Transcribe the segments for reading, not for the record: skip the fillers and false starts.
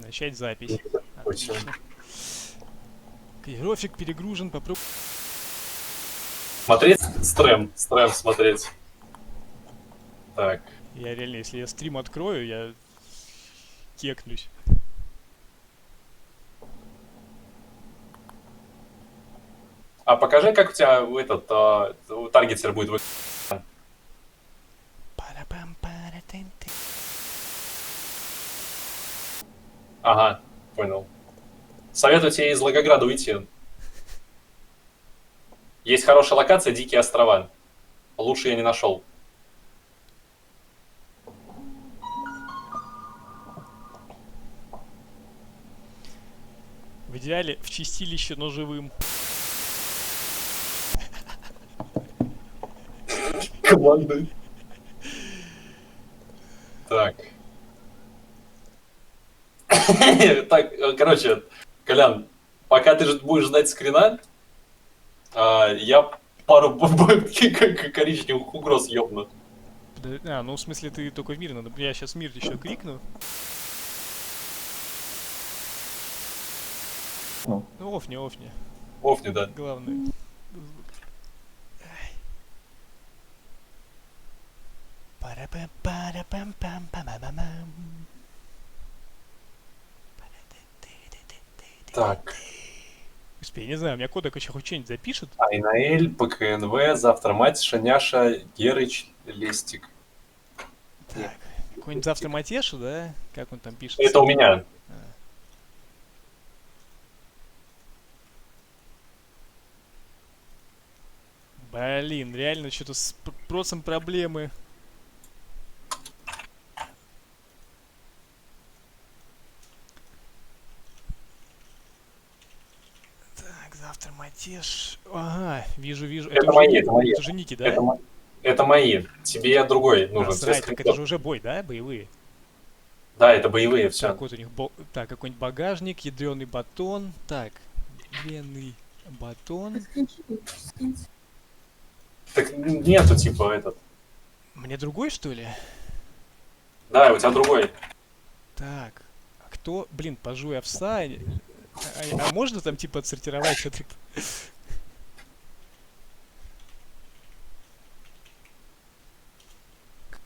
Начать запись. Очень. Отлично. График перегружен, попробуй. Смотреть? Стрем смотреть. Так. Я реально, если я стрим открою, я кекнусь. А покажи, как у тебя этот таргетер будет выглядеть. Ага, понял. Советую тебе из Волгограда уйти. Есть хорошая локация, Дикие острова. Лучше я не нашел. В идеале в чистилище, но живым. Команды. Так. Так, короче, Колян, пока ты будешь ждать скрина, я пару коричневых угроз ёбну. Ну в смысле ты только в мир надо. Я сейчас мир еще крикну. Ну офни, офни. Офни, да. Главное. Так. Господи, я не знаю, у меня кодек еще хоть что-нибудь запишет. Айнаэль, ПКНВ, завтра мать, Шаняша, Герыч, Лестик. Так, какой-нибудь завтра Матеша, да? Как он там пишет? Это у меня. Блин, реально что-то с просом проблемы. Так, завтра Матеш. Ага, вижу. Это мои, это мои. Это же Ники, да? Это мои. Тебе другой нужен. Срать, так это же уже бой, да? Боевые. Да, это боевые, все. Так, вот у них так, какой-нибудь багажник, ядреный батон. Так, ядреный батон. Так нету, типа, этот. Мне другой, что ли? Да, у тебя другой. Так, а кто? Блин, пожуй овса. А можно там, типа, отсортировать этот...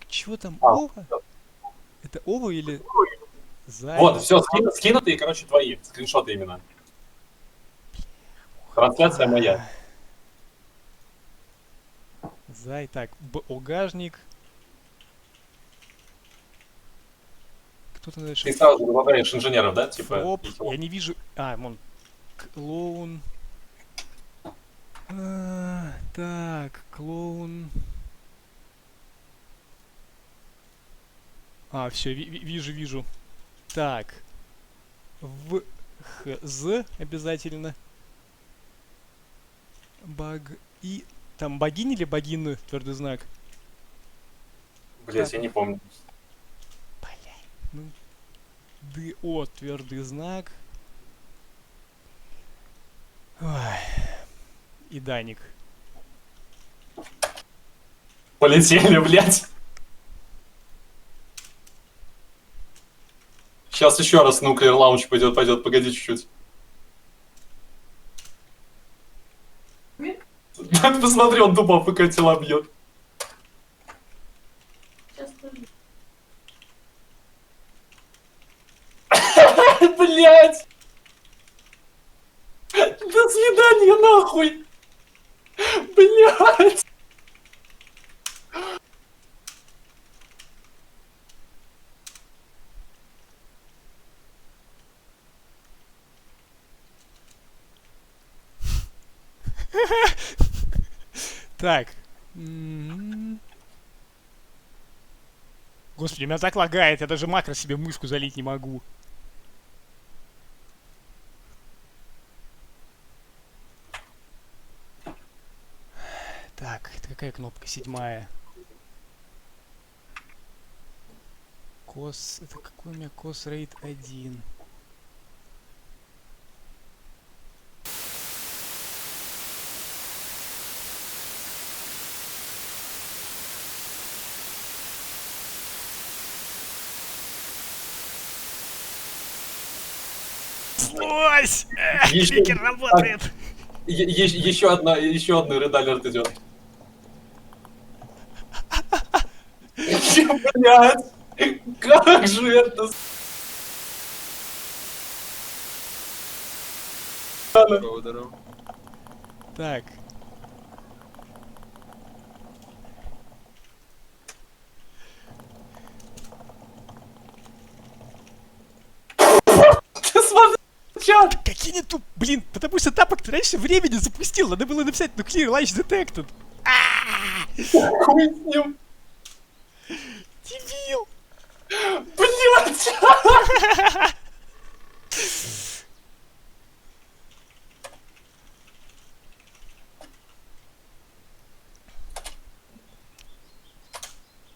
Чего там? Ова? Это Ова или... Зай? Вот, все, скинутые, короче, твои. Скриншоты именно. Трансляция моя. Зай, так, багажник. Кто-то дальше... Ты сразу добавляешь инженеров, да? Типа. Фроп. Я не вижу... вон. Клоун. Так, клоун. Все, вижу. Так. ВХЗ обязательно. Баг. И... Там богини или богины? Твердый знак. Блять, я не помню. Блять. Ну. ДО, твердый знак. Ой. И Даник. Полетели, блядь. Сейчас еще раз Nuclear Launch пойдет, погоди чуть-чуть. Посмотри, он тупо АФК тела бьет. Блять! До свидания, нахуй! Блять! Так. Господи, меня так лагает, я даже макро себе в мышку залить не могу. Так, это какая кнопка? 7-я. Кос... Это какой у меня кос рейд 1? Слось! Ещё- Кликер работает! Еще один Red Alert идет. Блять! Как же это? Здорово, здорово. Так. Ты смотри, чат! Какие не туп... Блин, потому что тапок ты раньше времени запустил. Надо было написать Nuclear Launch Detected. Хуй с ним! Дебил! Блять!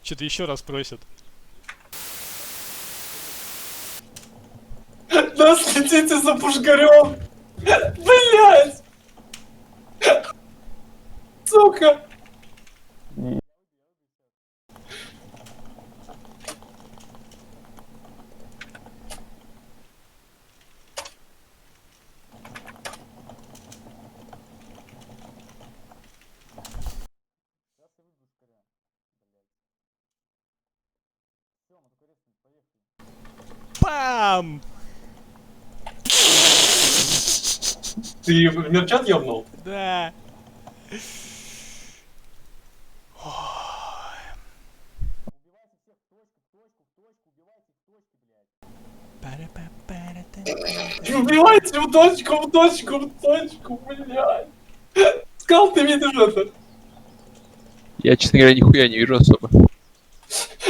Что-то еще раз просят. Да следите за Пушгарем! Блять! Сука! Пам! Ты в мерчат ёбнул? Да. Убивайте в точку, блядь! Скал, ты видишь это? Я, честно говоря, нихуя не вижу особо.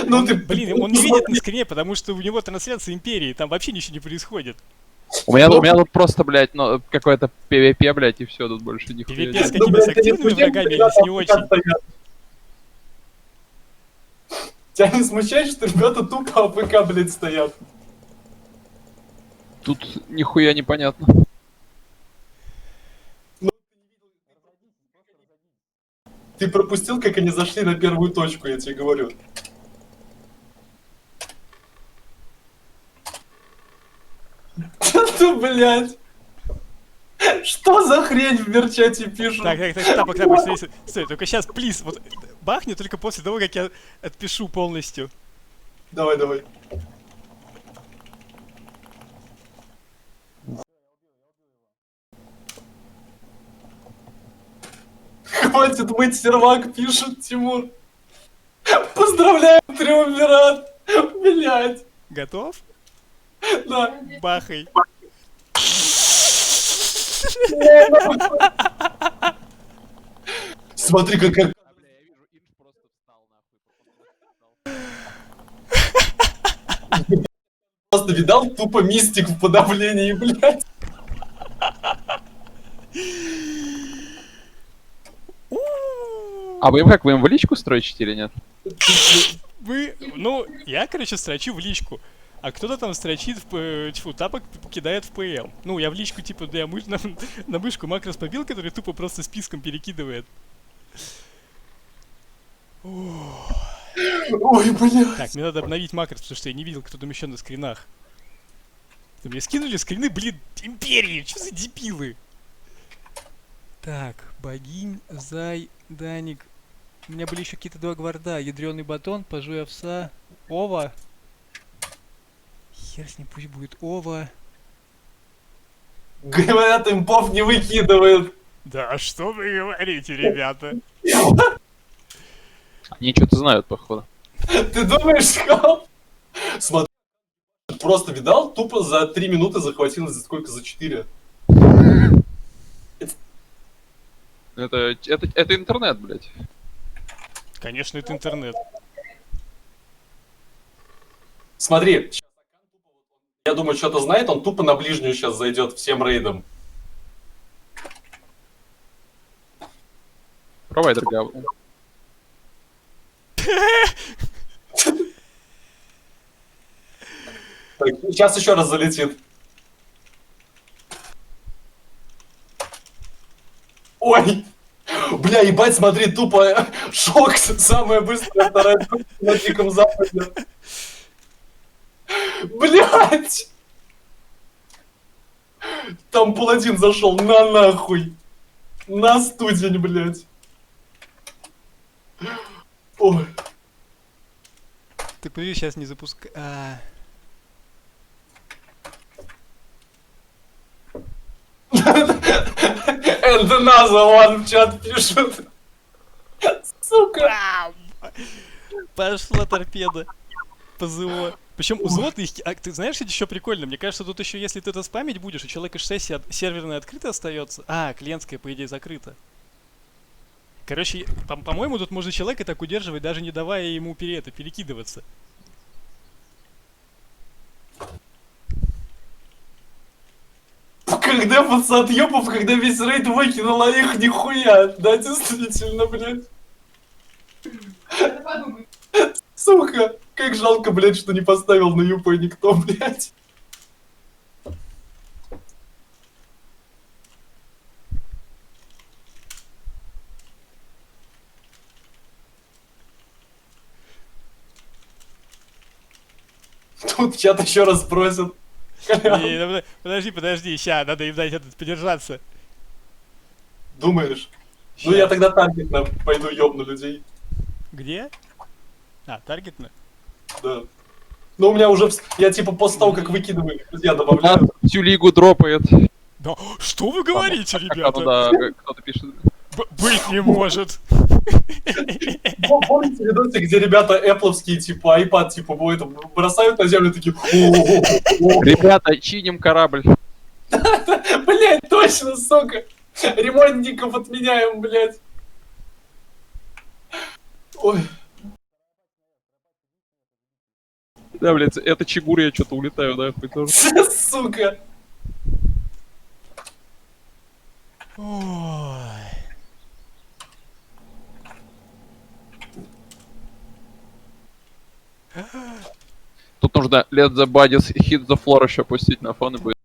Ну ты, Блин, он не видит на скрине, потому что у него трансляция Империи, там вообще ничего не происходит. У меня тут просто, блядь, ну, какое-то PvP, блядь, и все, тут больше нихуя PvP нет. с какими? С активными врагами или с не очень? Тебя не смущает, что ребята тупо АПК, блядь, стоят? Тут нихуя непонятно. Ты пропустил, как они зашли на первую точку, я тебе говорю. Ты, блядь. Что за хрень в мерчате пишут? Так, тапок, стой, только сейчас, плиз, вот бахни только после того, как я отпишу полностью. Давай. Хватит мыть сервак, пишет Тимур. Поздравляю, Триумвират. Блядь. Готов? Да. Бахай. Смотри, как... Бля, я вижу, инж просто встал нахуй. Просто видал тупо мистик в подавлении, блядь. А вы им как, вы им в личку строчите или нет? Ну, я, короче, строчу в личку. А кто-то там строчит тьфу, тапок кидает в ПМ. Ну, я в личку, типа, на мышку макрос побил, который тупо просто списком перекидывает. Ой, блядь. Так, мне надо обновить макрос, потому что я не видел, кто там еще на скринах. Да мне скинули скрины, блин, Империи, что за дебилы? Так, богинь, Зай, Даник. У меня были еще какие-то два гварда. Ядреный батон, пажуй овса, Ова. Хер с ним, пусть будет Ова. Говорят, импов не выкидывают. Да что вы говорите, ребята? Они что-то знают, походу. Ты думаешь, Скал? Смотри, просто видал, тупо за 3 минуты захватилось за сколько? За 4. Это интернет, блядь. Конечно, это интернет. Смотри, я думаю, что-то знает, он тупо на ближнюю сейчас зайдет всем рейдом. Провайдер говно. Так, сейчас еще раз залетит. Ой! Бля, ебать, смотри, тупо шок, самая быстрая вторая точка на Диком Западе. Блять! Там паладин зашел, на нахуй. На студень, блядь. Ой. Так, подожди, сейчас не запускай. And another one в чат пишет. Сука. Бам! Пошла торпеда. ПЗО. Причем у ЗОТа их... А ты знаешь, что еще прикольно? Мне кажется, тут еще, если ты это спамить будешь, у человека же сессия серверная открыта остается. Клиентская, по идее, закрыта. Короче, по-моему, тут можно человека так удерживать, даже не давая ему перекидываться. Когда пацан-ёбов, когда весь рейд выкинул, а их нихуя. Да, действительно, блядь. Сука, как жалко, блядь, что не поставил на ЮП никто, блядь. Тут чат еще раз просят. Не, подожди, ща, надо им дать этот подержаться. Думаешь? Ну я тогда таргетно пойду ёбну людей. Где? Таргетно? Да. Ну у меня уже, я типа после того, как выкидываю, я У нас добавляю. всю лигу дропает. Да, что вы говорите, Ну ребята? да, кто-то пишет. Быть не может. Помните видосы, где ребята эпловские, типа, iPad, типа, бросают на землю, такие... Ребята, чиним корабль. Блять, точно, сука! Ремонтников отменяем, блять. Ой. Да, блядь, это Чигур, я что-то улетаю, да, хуй тоже. Сука. Ой. Тут нужно Let the Bodies Hit the Floor еще пустить на фон и будет.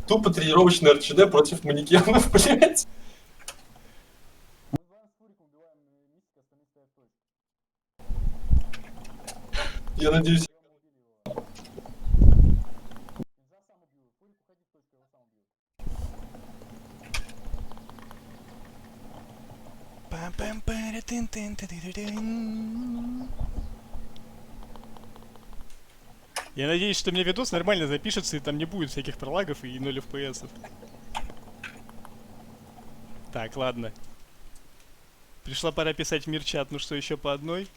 Тупо тренировочный РЧД против манекенов, блять. Я надеюсь... Я надеюсь, что мне видос нормально запишется, и там не будет всяких пролагов и 0 FPS. Так, ладно. Пришла пора писать в мир-чат, ну что, еще по одной?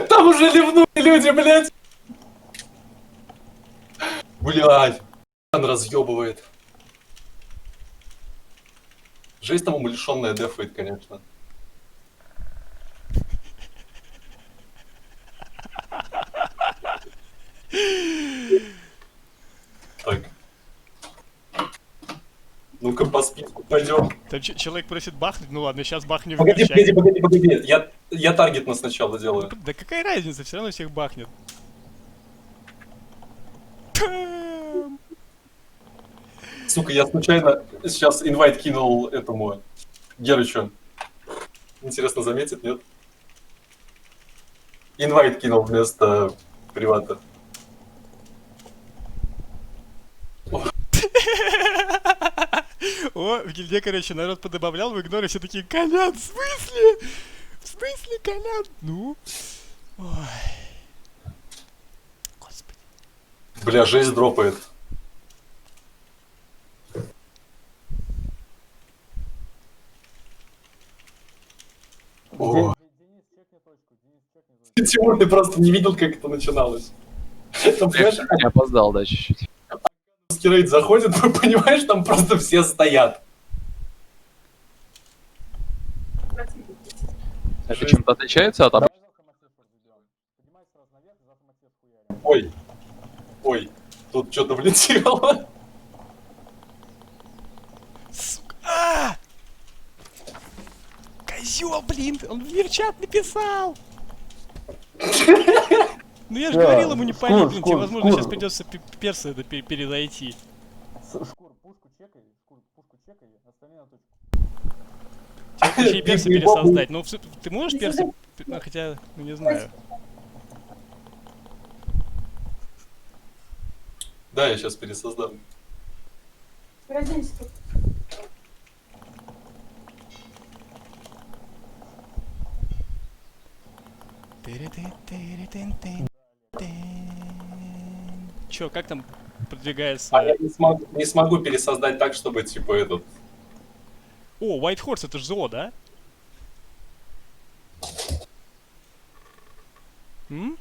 Там уже ливнули люди, блять. Блять. Он разъебывает. Жесть там умалишенная дефает, конечно. Так. Ну-ка по списку пойдем. Там человек просит бахнуть, ну ладно, сейчас бахнем в Погоди, мир-чате. погоди. Я таргетно сначала делаю. Да какая разница, все равно всех бахнет. Сука, я случайно сейчас инвайт кинул этому Герычу. Интересно, заметит, нет? Инвайт кинул вместо привата. О, в гильде, короче, народ подобавлял, в игноре все такие: Колян, в смысле? В смысле, Колян? Ну? Ой. Господи. Бля, жесть дропает. О. Тимур, ты просто не видел, как это начиналось. Там, понимаешь, Я опоздал, да, чуть-чуть. русский рейд заходит, понимаешь, там просто все стоят. Это чем-то отличается от обычного? Ой, тут что-то влетело. Сука! Козёл, блин, он в мир-чат написал! Ну я же говорил ему не палить, блин, тебе, возможно, сейчас придется перса это перезайти. Шкур, Тебе перси пересоздать. Ну, ты можешь перси... Ну, хотя, ну, не знаю. Да, я сейчас пересоздам. Разденься тут. Чё, как там продвигается... А я не смогу пересоздать так, чтобы, типа, этот... О, White Horse, это ж ЗО, да? М?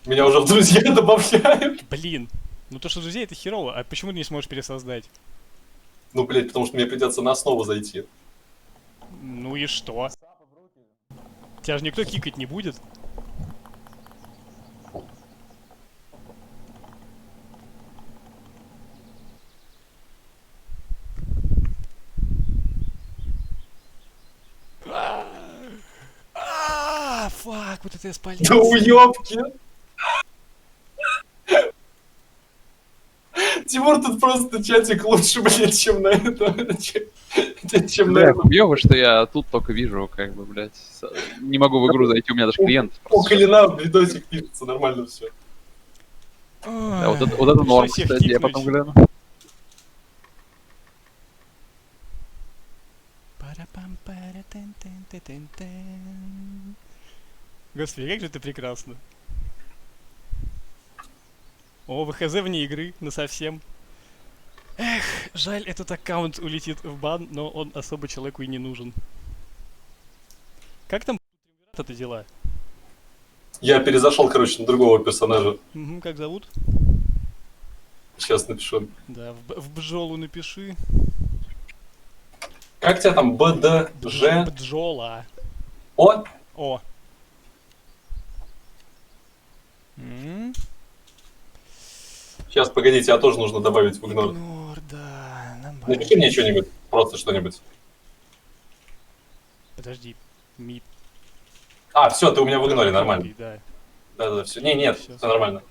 Меня уже в друзья добавляют. Блин. Ну то, что друзей, это херово. А почему ты не сможешь пересоздать? Ну, блядь, потому что мне придется на основу зайти. Ну и что? Тебя же никто кикать не будет. Фак, вот это я спалился. Да уёбки! Тимур тут просто чатик лучше, блядь, чем на этом. Чем на Бля, этом. хуёво, что я тут только вижу, как бы, блядь. Не могу в игру зайти, у меня даже клиент. У Калина видосик пишется, нормально все. Да, вот это норм, кстати, я потом гляну. Господи, как же это прекрасно. О, ВХЗ вне игры, насовсем. Эх, жаль, этот аккаунт улетит в бан, но он особо человеку и не нужен. Как там это дела? Я перезашел, короче, на другого персонажа. Угу, как зовут? Сейчас напишу. Да, в бджолу напиши. Как тебя там? БДЖ? Бджола. О! О. М? Сейчас, погоди, тебя тоже нужно добавить в игнор. Игнор, да. Напиши мне что-нибудь, просто что-нибудь. Подожди. Мид. А, все, ты у меня в игноре, нормально. Да. Да, все. Нет, Всё. все нормально.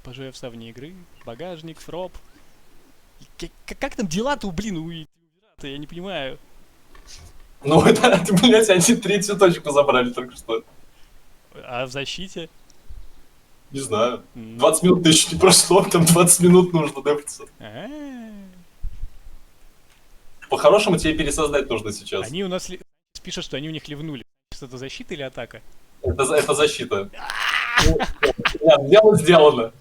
Пожевся вне игры. Багажник, фроп. Как там дела-то, блин, у Вирата? Я не понимаю. Ну, это, блядь, они третью точку забрали только что. А в защите? Не знаю. 20 минут еще не прошло, там 20 минут нужно дефаться. По-хорошему тебе пересоздать нужно сейчас. Они у нас пишут, что они у них ливнули. Это защита или атака? Это защита. Нет, дело сделано.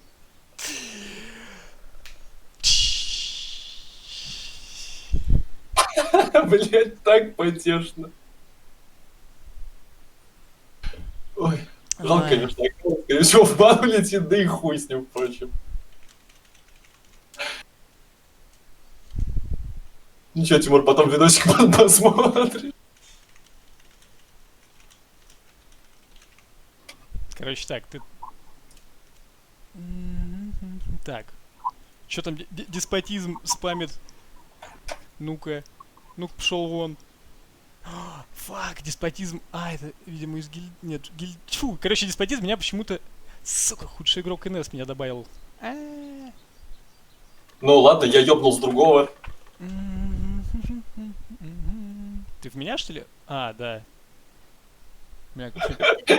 Блять, так потешно. Ой, жалко, конечно, скорее всего, в бан летит, да и хуй с ним, впрочем. Ничего, Тимур, потом видосик посмотришь. Короче, так, ты... Так. Что там деспотизм спамит? Ну-ка. Ну-ка, пошел вон. Фак, деспотизм. А, это, видимо, из гильд... Нет, гильд... Фу, короче, деспотизм меня почему-то... Сука, худший игрок НС меня добавил. Ну ладно, я ёбнул с другого. Ты в меня, что ли? А, да. Меня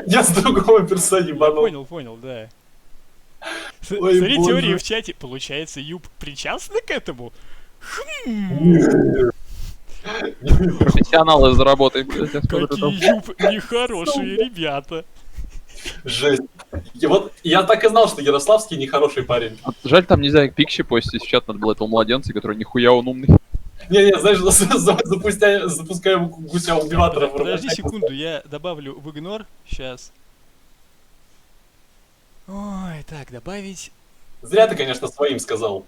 Я с другого перса ебанул. понял, да. Ой, Смотри, боже. теории в чате. Получается, Юб причастны к этому? Профессионалы заработаем. Я смотрю, там. Какие Юб нехорошие ребята. Жесть. Я так и знал, что Ярославский нехороший парень. Жаль, там нельзя пикси постить в чат, надо было этого младенца, который нихуя он умный. Не, знаешь, запускаем гуся-убиватора. Подожди секунду, я добавлю в игнор. Сейчас. Ой, так, добавить. Зря ты, конечно, своим сказал.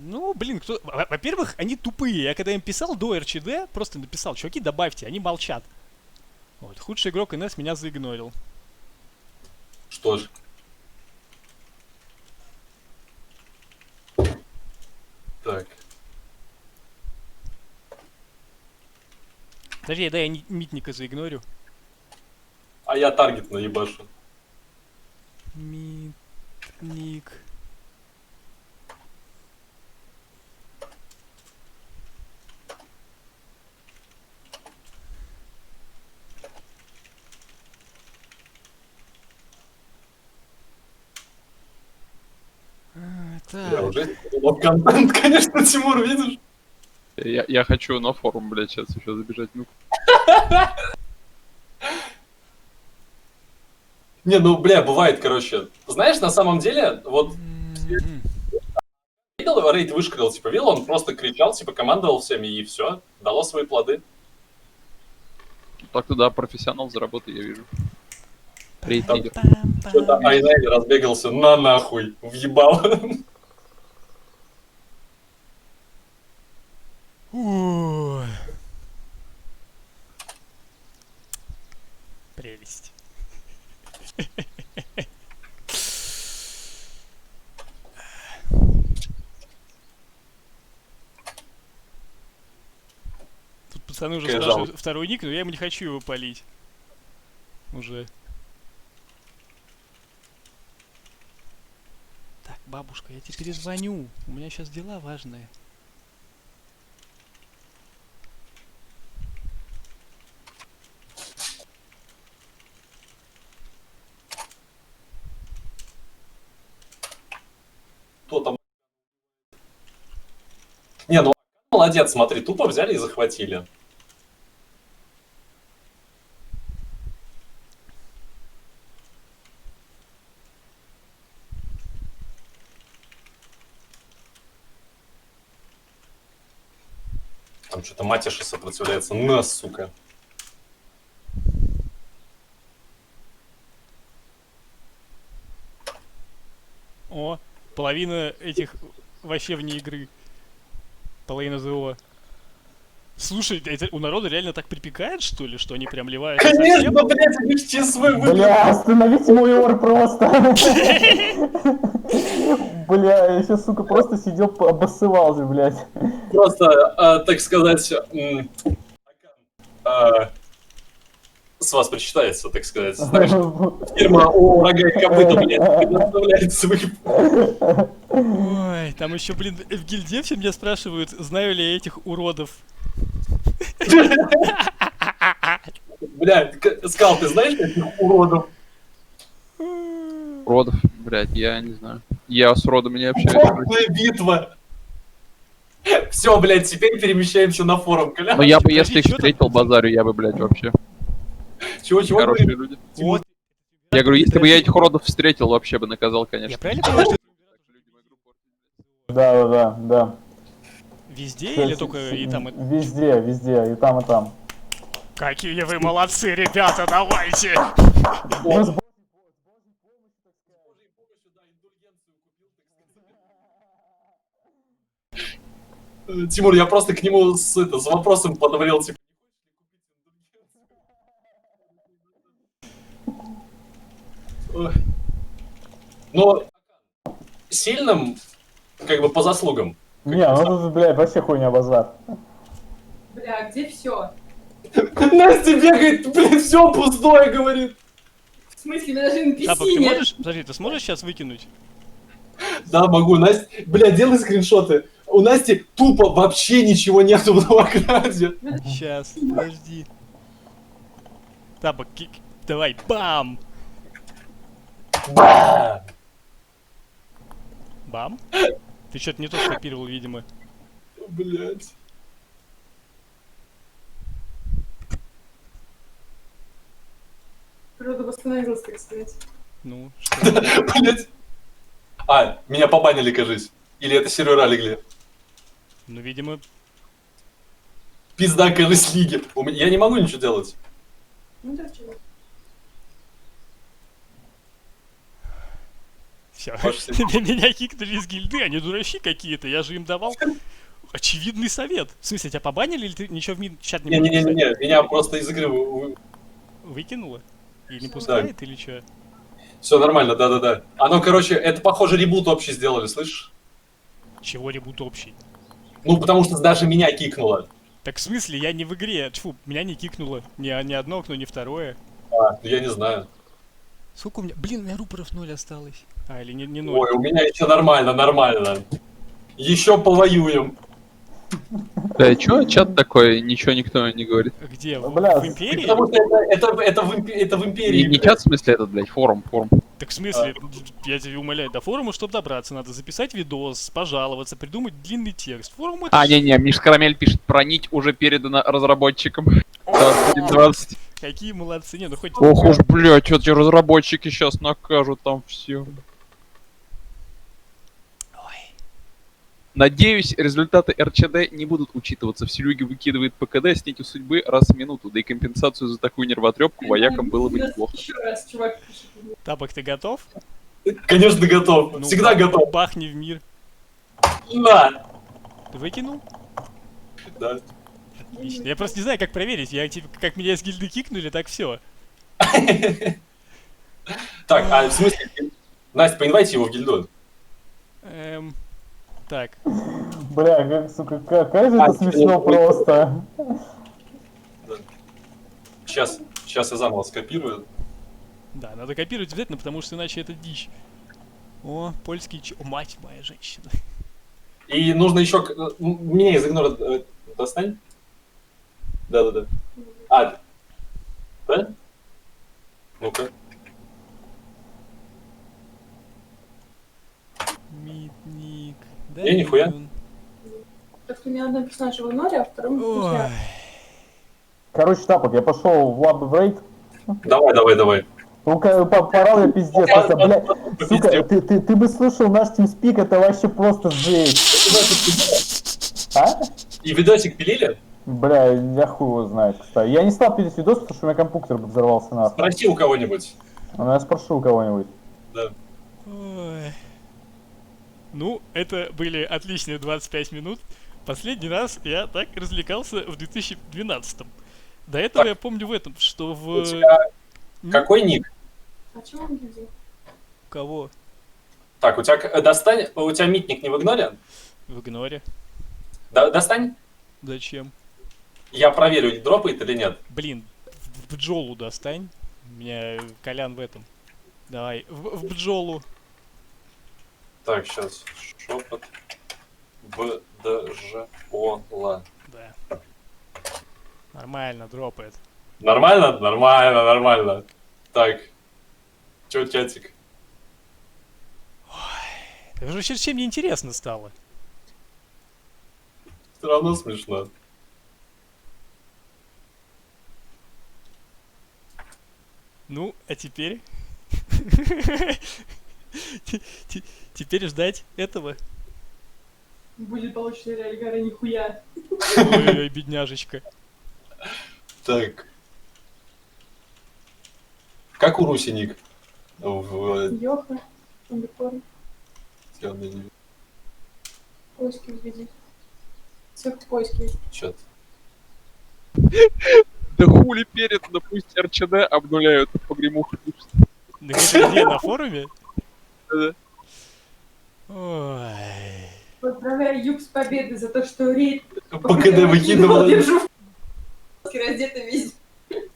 Ну, блин, кто... Во-первых, они тупые. Я когда им писал до РЧД, просто написал, чуваки, добавьте, они молчат. Вот, худший игрок НС меня заигнорил. Что ж. Так. Подожди, да, я Митника заигнорю. А я таргет наебашу. Митник. Я Так, уже контент, конечно, Тимур, видишь? Я хочу на форум, блядь, сейчас еще забежать. Ну, Не, ну, бля, бывает, короче. Знаешь, на самом деле, вот мгм. видел его рейд вышкалил, типа, видел, он просто кричал, типа, командовал всеми, и все, дало свои плоды. так-то да, профессионал за работой, я вижу. Рейд-лидер. Что-то Айнай разбегался на нахуй, въебал. Ой. Прелесть. Тут пацаны уже Какая спрашивают жалость. второй ник, но я ему не хочу его палить. Уже. Так, бабушка, я тебе перезвоню. У меня сейчас дела важные. Кто там? Не, ну, молодец, смотри, тупо взяли и захватили. Там что-то матиша сопротивляется. На, сука. О, половина этих вообще вне игры. Половина ЗО. Слушай, это у народа реально так припекает, что ли, что они прям ливают Конечно, блядь, они ж ЧСВ выиграли. Бля, остановите мой ор просто. Бля, я сейчас, сука, просто сидел, обоссывался, блядь. Просто, так сказать, с вас причитается, так сказать. Знаешь, фирма о рога и копыта, блядь, предоставляет свои... Ой, там еще, блин, в гильдии все меня спрашивают, знаю ли я этих уродов. Блядь, Скал, ты знаешь этих уродов? Уродов, блядь, я не знаю. Я с уродами не общаюсь. Полная битва. Все, блядь, теперь перемещаемся на форум, Коля. Но я бы, Подожди, если их чё там? встретил, базарю, я бы, блядь, вообще. Чего Хорошие говорит? люди. Вот. Я говорю, если бы я Подожди. этих уродов встретил, вообще бы наказал, конечно. Я правильно понимаю, что Да. везде или только и там, и... Везде, везде, и там, и там. Какие вы молодцы, ребята, давайте! Ну, с Тимур, я просто к нему с вопросом подвалил, типа... Ой. Но сильным, как бы, по заслугам. Не, ну тут, блядь, вообще хуйня базар. Бля, где все? Настя бегает, блин, все пустое, говорит. В смысле, меня даже NPC Тапок, ты нет. можешь... Подожди, ты сможешь сейчас выкинуть? Да, могу. Настя, бля, делай скриншоты. У Насти тупо вообще ничего нету в Новограде. Сейчас, подожди. Тапок, давай, бам! Ба! Бам? Ты что-то не то скопировал, видимо. Блять. Природа восстановилась, так сказать. Ну, что? Блять. А, меня побанили, кажись. Или это сервера легли. Ну, видимо, Пизда, кажись, лиги. Я не могу ничего делать. Ну да, чего? все. Пошли. Меня кикнули из гильды, они дурачки какие-то, я же им давал очевидный совет. В смысле, тебя побанили или ты ничего в чат не можешь писать? Не-не-не, меня просто из игры... Выкинула? Или не пускает, или что? Все нормально, да-да-да. Оно, короче, это, похоже, ребут общий сделали, слышишь? Чего ребут общий? Ну, потому что даже меня кикнуло. Так в смысле, я не в игре, тьфу, меня не кикнуло. Ни одно окно, ни второе. А, я не знаю. Сколько у меня? Блин, у меня рупоров 0 осталось. А, или не 0. Ой, у меня еще нормально, нормально. Еще повоюем. Да, чё, чат такой, ничего никто не говорит. Где? Бля, В Империи? Потому что это в империи. Не чат, в смысле, этот, блядь, форум. Так в смысле, я тебя умоляю, до форума, чтобы добраться, надо записать видос, пожаловаться, придумать длинный текст. Форум это Не-не, Миш Карамель пишет, про нить уже передана разработчикам. 21-20. какие молодцы, не, ну хоть... Ох уж, блядь, эти разработчики сейчас накажут там все. Ой. Надеюсь, результаты РЧД не будут учитываться. В Селюге выкидывает ПКД с нитью судьбы раз в минуту. Да и компенсацию за такую нервотрепку воякам было бы неплохо. Еще раз, чувак, пишет. Тапок, ты готов? Конечно, готов. Ну, Всегда готов. Бахни в мир. На! Ты выкинул? Да. Отлично. Я просто не знаю, как проверить. Я, типа, как меня из гильды кикнули, так все. Так, в смысле? Настя, поинвайте его в гильду. Так. Бля, как, сука, как же это смешно просто. Сейчас я заново скопирую. Да, надо копировать обязательно, потому что иначе это дичь. О, польский О, мать моя женщина. И нужно еще... Меня из игнора достань. Да. Да? Ну-ка. Митник. Я нихуя. Так что у меня одна персонажа в игноре, а втором Ой. друзья. Короче, Тапок, я пошел в лаб в рейд. Давай. Ну-ка, порал я пиздец. Это, бля, сука, Пиздец. ты бы слушал наш TeamSpeak, это вообще просто жесть. А? И видосик пилили? Бля, я хуй его знает, кстати. Я не стал пилить видос, потому что у меня компьютер взорвался нахуй. Спроси у кого-нибудь. Ну, я спрошу у кого-нибудь. Да. Ой. Ну, это были отличные 25 минут. Последний раз я так развлекался в 2012-м. До этого Так. я помню в этом, что в... У тебя какой ник? А чего он где? Кого? Так, у тебя достань. У тебя митник не в игноре? В игноре. Достань. Зачем? Я проверю, дропает или нет. Блин, в Бджолу достань. У меня Колян в этом. Давай, в Бджолу. Так, сейчас. Шепот. БДЖОЛА. Да. Нормально, дропает. Нормально? Нормально. Так. Чё, чатик? Это уже совсем не интересно стало. Все равно смешно. Ну, а теперь? Теперь ждать этого. Будет получше Реальгара нихуя. Ой, бедняжечка. Так. Как у Руси ник? В... Йоха, Андекор, Я не вижу. поиски введи. Всех в поиске. Чат. Да хули передано, пусть РЧД обнуляют погремуху. Да это где, на форуме? Да. Ой. Поздравляю Юг с победой за то, что рейд ПКД выкидывал. Держу раздетый весь.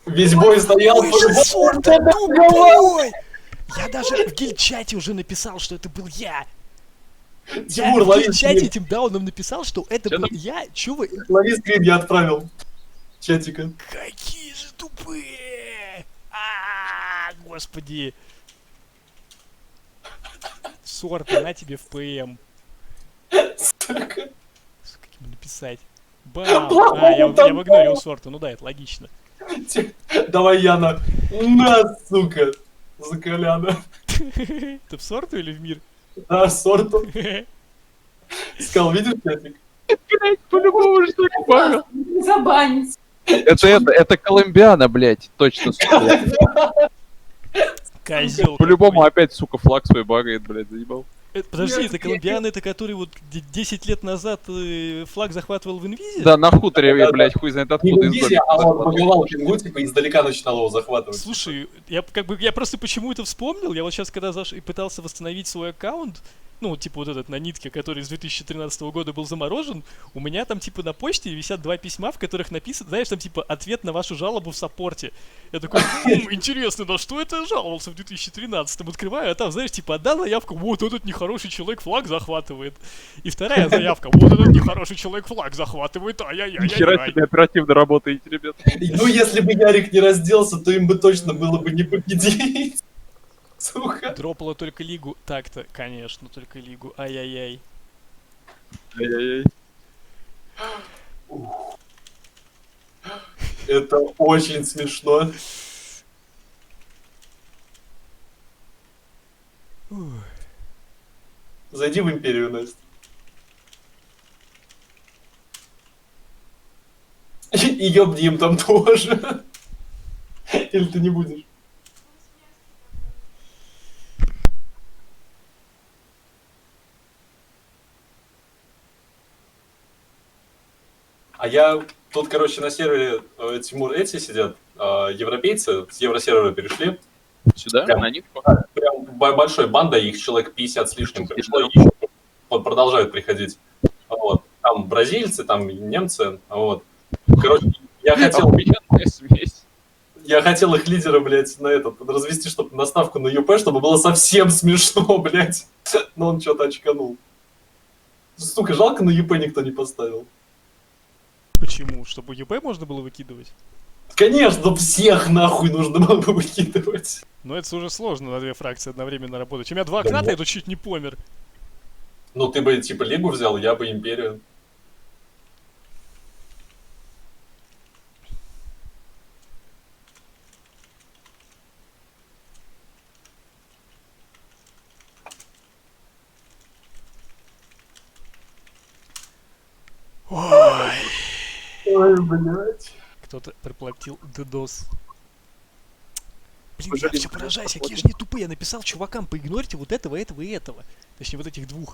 Весь бой стоял. Ой, Шесфорд, ты тупой! Я даже в гильчате уже написал, что это был я. Тимур, Я в лови гильчате скрин. этим дауном написал, что это Чё был там? я. Чё вы? Лови скрин, я отправил. Чатика. Какие же тупые! Господи. Сорта, на тебе в ПМ. Сука. Сука, как ему написать? Бам! Я в игноре у сорта, ну да, это логично. Давай, Яна. На, сука. За Коляна. Ты в сорту или в мир? Да, сорту. Сказал, видишь, чатик? Блять, по-любому же так багал. Забанить. Это Колумбиана, блять, точно, сука. блядь. Козел. По-любому опять, сука, флаг свой багает, блять, заебал. Подожди, это Нет, колумбиан, это который вот 10 лет назад флаг захватывал в инвизе? Да, на хуторе, я, блять, хуй знает Не откуда в из Визе, домика а он захватывал. побивал пингу, типа, издалека начинал его захватывать. Слушай, я просто почему это вспомнил. Я вот сейчас, когда и пытался восстановить свой аккаунт, ну, типа вот этот на нитке, который с 2013 года был заморожен, у меня там, типа, на почте висят 2 письма, в которых написано, знаешь, там, типа, ответ на вашу жалобу в саппорте. Я такой, интересно, на что это я жаловался в 2013-м? Открываю, а там, знаешь, типа, одна заявка, вот этот нехороший человек флаг захватывает. И вторая заявка, вот этот нехороший человек флаг захватывает, Нихера ай-яй-яй-яй-яй. себе оперативно работаете, ребят. Ну, если бы Ярик не разделся, то им бы точно было бы не победить. Сука. Дропало только лигу. Так-то, конечно, только лигу. Ай-яй-яй. Ай-яй-яй. Это очень смешно. Ух. Зайди в Империю, Настя. И ёбни им там тоже. Или ты не будешь? А я тут, короче, на сервере Тимур эти сидят, европейцы с евросервера перешли. Сюда, Прям. на нитку. Прям большой бандой, их человек 50 с лишним пришло, и еще продолжают приходить. Вот. Там бразильцы, там немцы. Вот. Короче, я хотел Охуенная смесь. их лидера, блядь, на этот, развести, чтобы на ставку на ЮП, чтобы было совсем смешно, блядь. Но он что-то очканул. Сука, жалко, на ЮП никто не поставил. Почему? Чтобы ЮП можно было выкидывать? Конечно, всех нахуй нужно было бы выкидывать. Но это уже сложно на 2 фракции одновременно работать. У меня 2 окна, я тут чуть не помер. Ну, ты бы, типа, Лигу взял, я бы Империю. Ой. Ой, блядь. Кто-то проплатил DDoS. Блин, Слушай, я все блин, поражаюсь, какие же проплатил. не тупые. Я написал чувакам, поигнорьте вот этого, этого и этого. Точнее, вот этих 2.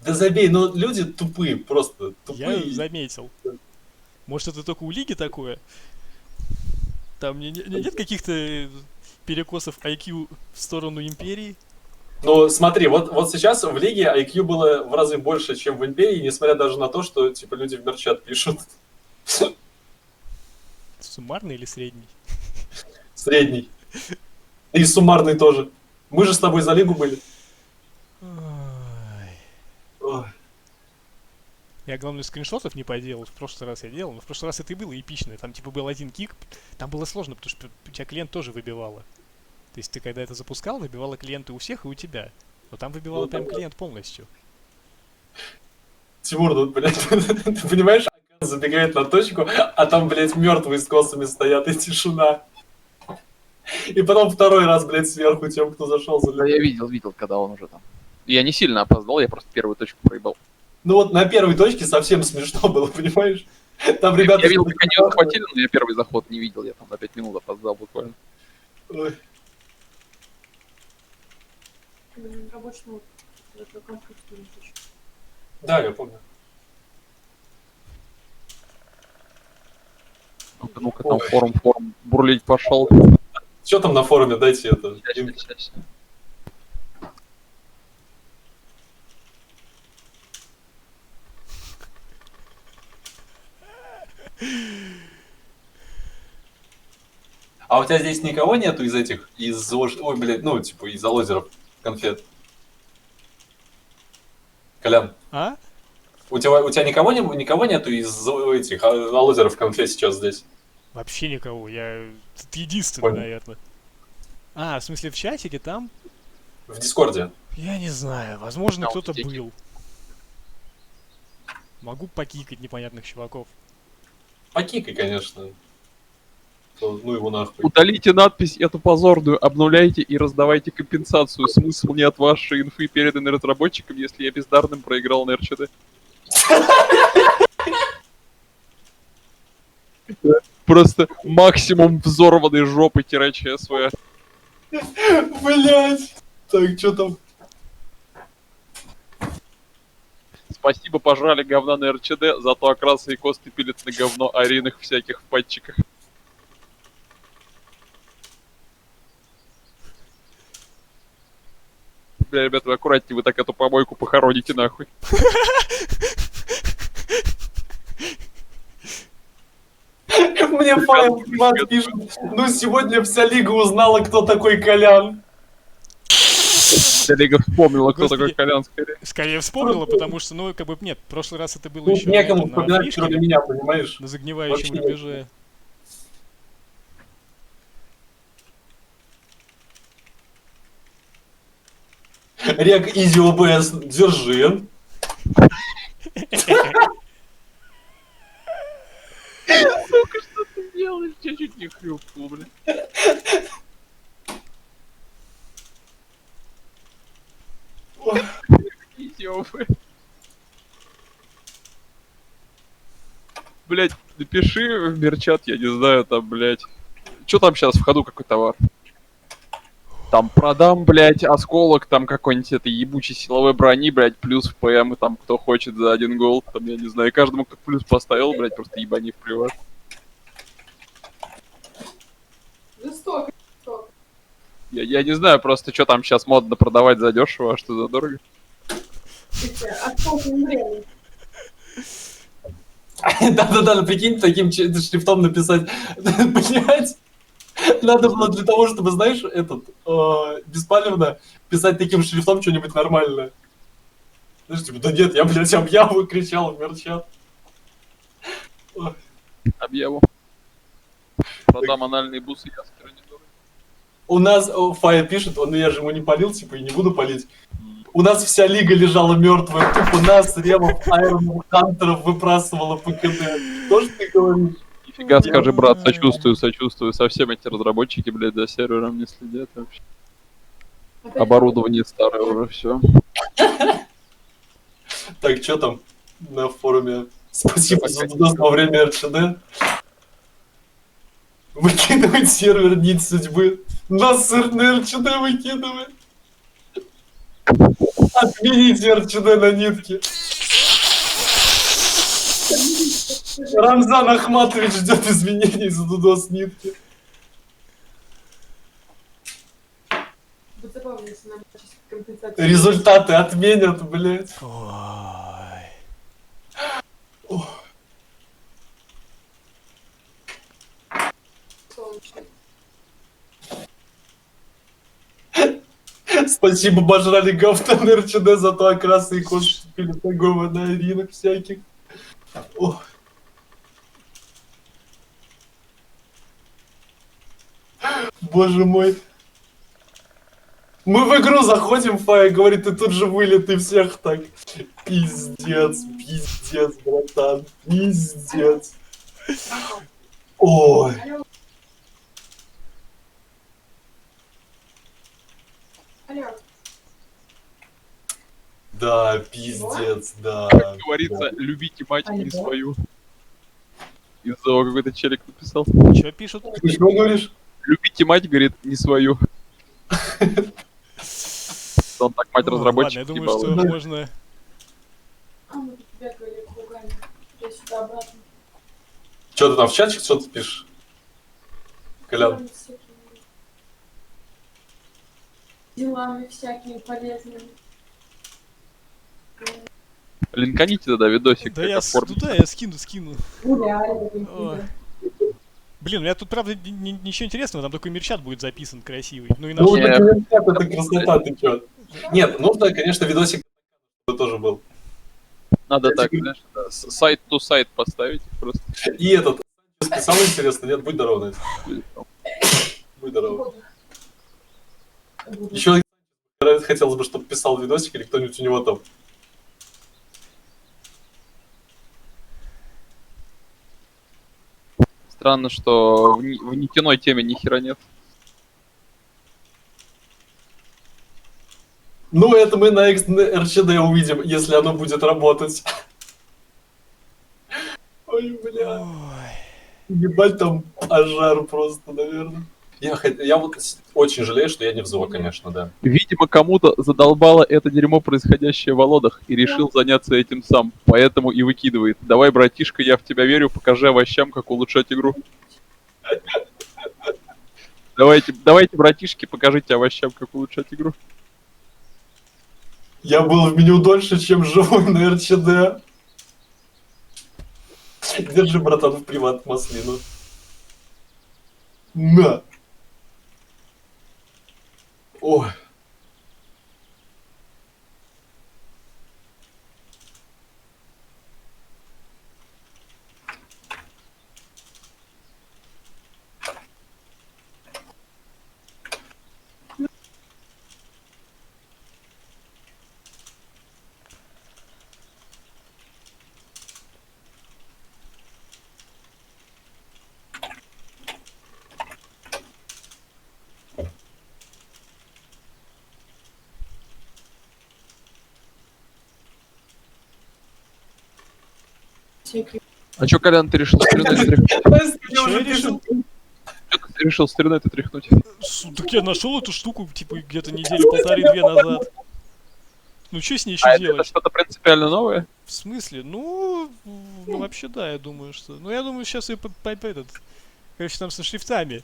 Да забей, ну люди тупые, просто Я тупые. заметил. Может, это только у Лиги такое? Там нет каких-то перекосов IQ в сторону Империи? Ну, смотри, вот сейчас в Лиге IQ было в разы больше, чем в Империи, несмотря даже на то, что, типа, люди в мерчат пишут. Суммарный или средний? Средний. И суммарный тоже. Мы же с тобой за Лигу были. Ой. Ой. Я, главное, скриншотов не поделал. В прошлый раз я делал, но в прошлый раз это и было эпичное. Там, типа, был один кик. Там было сложно, потому что у тебя клиент тоже выбивало. То есть ты, когда это запускал, выбивало клиенты у всех и у тебя. Но там выбивало Ну, прям да. клиент полностью. Тимур, ну, блядь, ты понимаешь, забегает на точку, а там, блядь, мертвые с косами стоят и тишина. И потом второй раз, блядь, сверху тем, кто зашел за Да, я видел, когда он уже там. Я не сильно опоздал, я просто первую точку проебал. Ну вот на первой точке совсем смешно было, понимаешь? Там ребята... Я видел, как они его захватили, но я первый заход не видел, я там на 5 минут опоздал буквально. Ой. Блин, рабочий ноут. Это конфликт не хочу. Да, я помню. Ну-ка, там Ой. форум бурлить пошел. Что там на форуме, дайте это. Сейчас. А у тебя здесь никого нету из этих, из... Ой, блядь, ну, типа, из алозеров конфет? Колян, А? у тебя никого нету из этих алозеров конфет сейчас здесь? Вообще никого. Я... Ты единственный, Понял. наверное. А, в смысле, в чатике там? В Дискорде. Я не знаю. Возможно, А, кто-то в чатике. был. Могу покикать непонятных чуваков. Покикай, конечно. То, ну его нахуй. Удалите надпись эту позорную, обнуляйте и раздавайте компенсацию. Смысл не от вашей инфы, переданной разработчикам, если я бездарным проиграл на РЧД. Просто максимум взорванной жопы ЧСВ. Блять. Так, что там? Спасибо, пожрали говна на РЧД, зато окрасы и косты пилят на говно ариных всяких в патчиках. Бля, ребята, вы аккуратнее, вы так эту помойку похороните нахуй. Мне файл Примат пишет, ну сегодня вся лига узнала, кто такой Колян. Вся лига вспомнила, кто Господи. такой Колян скорее. Скорее вспомнила, потому что, ну, как бы, нет, в прошлый раз это было Тут еще некому на вспоминать, фишке, кроме меня, понимаешь? на загнивающем Вообще рубеже. Рек Изи ОБС, держи. Сука, что ты делаешь? Я чуть не хрюкнул, бля. Ёбы. Блять, напиши в мерчат, я не знаю, там, блять. Чё там сейчас в ходу, какой товар? Там продам, блять, осколок, там какой-нибудь этой ебучей силовой брони, блять, плюс в ПМ, и там кто хочет за 1 гол, там, я не знаю, каждому, кто плюс поставил, блять, просто ебани в приват. Жестоко, жестоко. Я не знаю просто, что там сейчас модно продавать за дешево, а что за дорого. А сколько времени? Да-да-да, прикинь, таким шрифтом написать. Блять. Надо было для того, чтобы, знаешь, беспалевно писать таким шрифтом что-нибудь нормальное. Знаешь, типа, да нет, я, блядь, объяву кричал в мерчат. Объяву. Продам анальные бусы, я скажу, недорого. У нас Фая пишет, я же ему не полил, типа, и не буду полить. У нас вся лига лежала мертвая, тупо нас, Ремов, Айронов, Хантеров выбрасывала по КД. То, что ты говоришь? Нифига скажи, брат, сочувствую, сочувствую. Совсем эти разработчики, блядь, за сервером не следят вообще. Опять Оборудование старое уже, все. Так, что там на форуме? Спасибо за донос во время РЧД. Выкидывать сервер нить судьбы. Нас на РЧД выкидывает. Отмените РЧД на нитке. Рамзан Ахматович ждет извинений за дудос нитки. будет забавно, если нам сейчас компенсацию. Результаты отменят, блядь. Ой. Солнечный. Спасибо, божрали говтан РЧД, зато окрасы и костюмы торговые на ринок всяких. О. Боже мой. Мы в игру заходим, Фая говорит, и тут же вылет, и всех так. Пиздец, пиздец, братан, пиздец. Ой. Алло. Да, пиздец, да. Как говорится, любите мать не свою. Из-за того, какой-то челик написал. Чё пишут? Ты что говоришь? Любите мать, говорит, не свою. Он так мать Ладно, я разработчик думаю, ебал. что можно... А мы тут бегали кругами. Туда-сюда обратно. Что ты там в чатик, что ты пишешь? Колян. Делами всякими. Делами всякими полезными. Линканите тогда видосик, Да как я, оформить. да, я скину. Гуляли. Ой. Блин, у меня тут, правда, ничего интересного, там такой мерчат будет записан красивый. Ну и Ну, наш... Нет. это красота, ты чё? Нет, нужно, конечно, видосик тоже был. Надо так, знаешь, да, сайт-то-сайт поставить просто. И этот, самое интересное, нет, будь здоров, Настя. Будь здоров. Еще хотелось бы, чтобы писал видосик или кто-нибудь у него там. Странно, что в нефтяной теме ни хера нет. Ну, это мы на РЧД увидим, если оно будет работать. Ой, бля. Ой. Ебать там пожар просто, наверное. Я вот очень жалею, что я не в ЗО, конечно, да. Видимо, кому-то задолбало это дерьмо, происходящее в Володах, и решил заняться этим сам, поэтому и выкидывает. Давай, братишка, я в тебя верю, покажи овощам, как улучшать игру. Давайте, братишки, покажите овощам, как улучшать игру. Я был в меню дольше, чем живой на РЧД. Держи, братан, в приват маслину. На. Ой. Всякие. А чё, Колян, ты решил стрелять и тряхнуть? Чё я решил? Ты решил стрелять и тряхнуть? Так я нашел эту штуку, типа, где-то недели полторы-две назад. Ну что с ней еще А это делать? что-то принципиально новое? В смысле? Ну, вообще да, я думаю, что... Ну, я думаю, сейчас ее этот... Короче, там со шрифтами.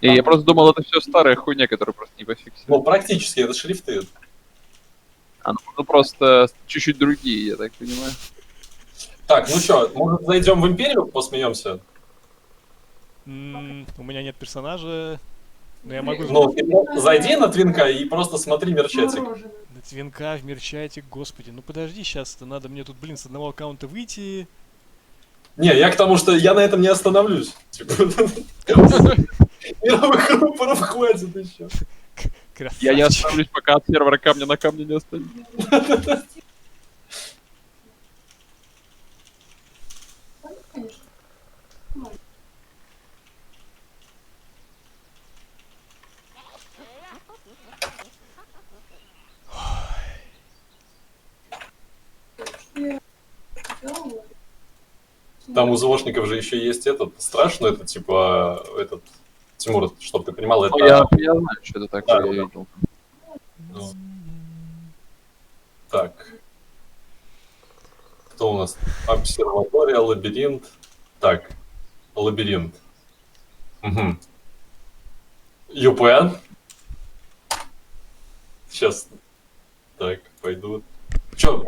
И я просто думал, это все старая хуйня, которую просто не пофиксили. Ну, практически, это шрифты. Ну просто чуть-чуть другие, я так понимаю. Так, ну что, может зайдем в Империю, посмеемся? У меня нет персонажа, но я могу... Ну, ты зайди на Твинка и просто смотри мерчатик. Мороженое. На Твинка, в Мирчатик, господи, ну подожди, сейчас-то надо мне тут, блин, с одного аккаунта выйти. Не, я к тому, что я на этом не остановлюсь. Типа, мировых рупоров хватит еще. Я не Красавчик. остановлюсь, пока от сервера камня на камне не останется. Конечно. Я делала. Там у ЗОшников же еще есть этот, страшно это, типа, этот, Тимур, чтоб ты понимал, это... Ну, я знаю, что это такое, Да, я да. видел. Ну, так. Кто у нас? Обсерватория, лабиринт. Так, лабиринт. Угу. ЮПН. Сейчас. Так, пойду. Че,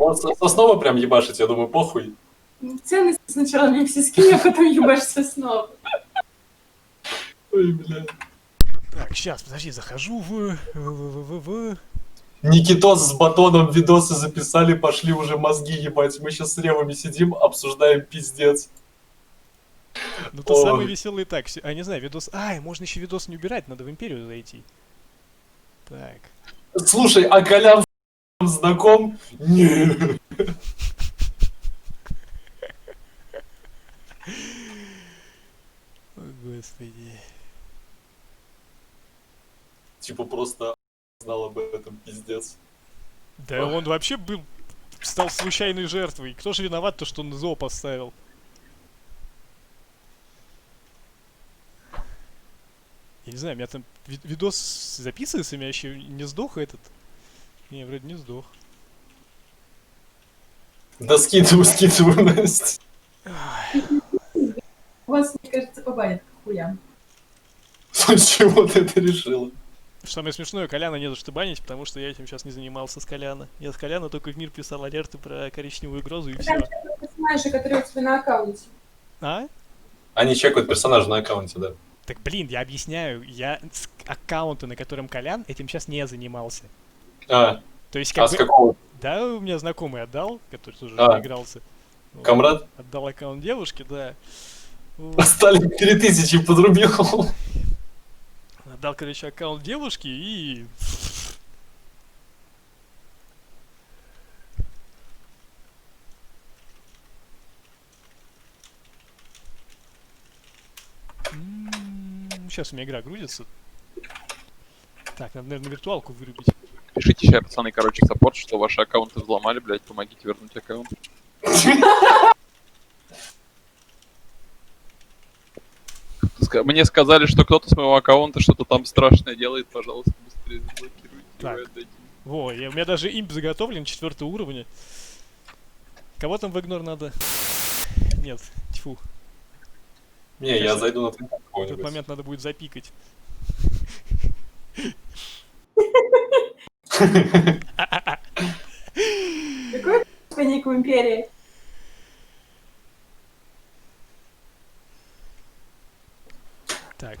снова прям ебашить, я думаю, похуй. Ценности сначала мне все скинь, а потом ебашься снова. Ой, бля. Так, сейчас, подожди, захожу в... Никитос с батоном видосы записали, пошли уже мозги ебать. Мы сейчас с ревами сидим, обсуждаем пиздец. Ну, то Ой. самый веселый так. А, не знаю, видос... Ай, можно еще видос не убирать, надо в Империю зайти. Так. Слушай, а Колян знаком? Не. О, господи. Типа просто знал об этом, пиздец. Да он вообще был... Стал случайной жертвой. Кто же виноват, то, что он ЗО поставил? Я не знаю, у меня там видос записывается, у меня еще не сдох этот. Не, вроде не сдох. Да скидываю, Настя. У вас, мне кажется, побанят к хуям. С чего ты это решила? Самое смешное, Коляна не за что банить, потому что я этим сейчас не занимался с Коляна. Я с Коляна только в мир писал алерты про коричневую угрозу и все. Персонажи, которые у тебя на аккаунте. А? Они чекают персонажа на аккаунте, да. Так блин, я объясняю, я с аккаунта, на котором Колян, этим сейчас не занимался. А, То есть а как с бы... какого? Да, у меня знакомый отдал, который тоже А. игрался. Вот. Камрад? Отдал аккаунт девушке, да. Вот. Остали 3000 подрубил. Отдал, короче, аккаунт девушке и... Сейчас у меня игра грузится. Так, надо, наверное, виртуалку вырубить. Пишите сейчас, пацаны, короче, в саппорт, что ваши аккаунты взломали, блядь, помогите вернуть аккаунт. Мне сказали, что кто-то с моего аккаунта что-то там страшное делает, пожалуйста, быстрее заблокируйте его Так. и отдайте. Во, у меня даже имп заготовлен 4 уровня. Кого там в игнор надо? Нет, тьфу. Не, я зайду на твин В этот какого-нибудь. момент надо будет запикать. Какой ник в Империи? Так.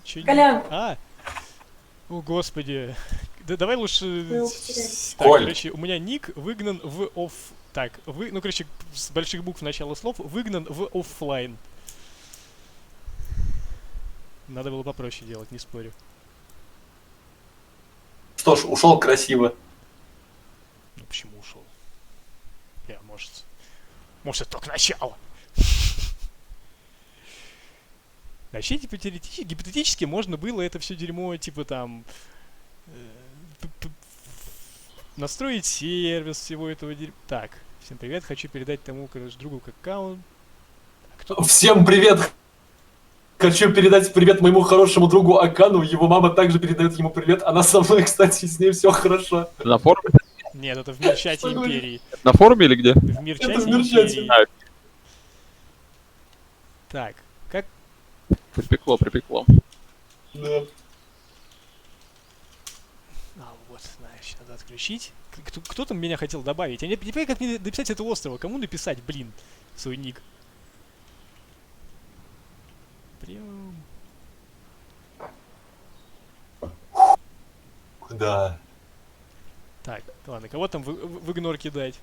Чё Колян. А! О, господи. Да давай лучше... Мы его потеряли. Так, Коль. короче, у меня ник выгнан в офф... Так, ну, короче, с больших букв начала слов выгнан в оффлайн. Надо было попроще делать, не спорю. Что ж, ушел красиво. Ну почему ушел? Я, может... Может, это только начало. Вообще, типа, гипотетически можно было это все дерьмо, типа, там... настроить сервис всего этого дерьма. Так, всем привет, хочу передать тому, короче, другу как аккаунт. А кто... Всем привет! Хочу передать привет моему хорошему другу Акану. Его мама также передает ему привет. Она со мной, кстати, с ней все хорошо. На форуме? Нет, это в мир-чате Что говорит? Империи. На форуме или где? В Это мир-чате в мир-чате. Империи. А, Так, как... припекло, припекло. Да. А, вот, знаешь, надо отключить. Кто там меня хотел добавить? Я не понимаю, как мне написать этого острова. Кому написать, блин, свой ник? Прям... Да. Так, ладно, кого там в игнор кидать?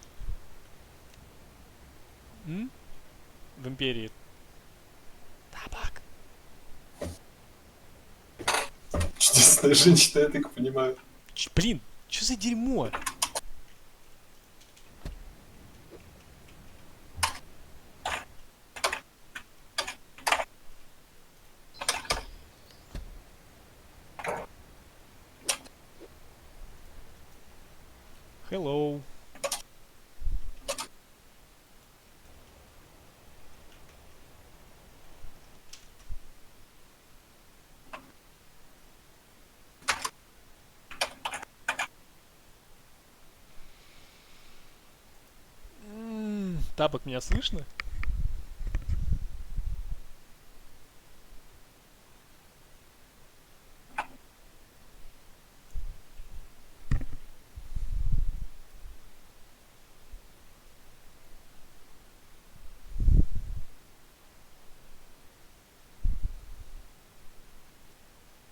М? В Империи. Табак. Чудесная женщина, я так понимаю. Блин, что за дерьмо? Hello. Табак, меня слышно?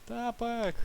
Тапок!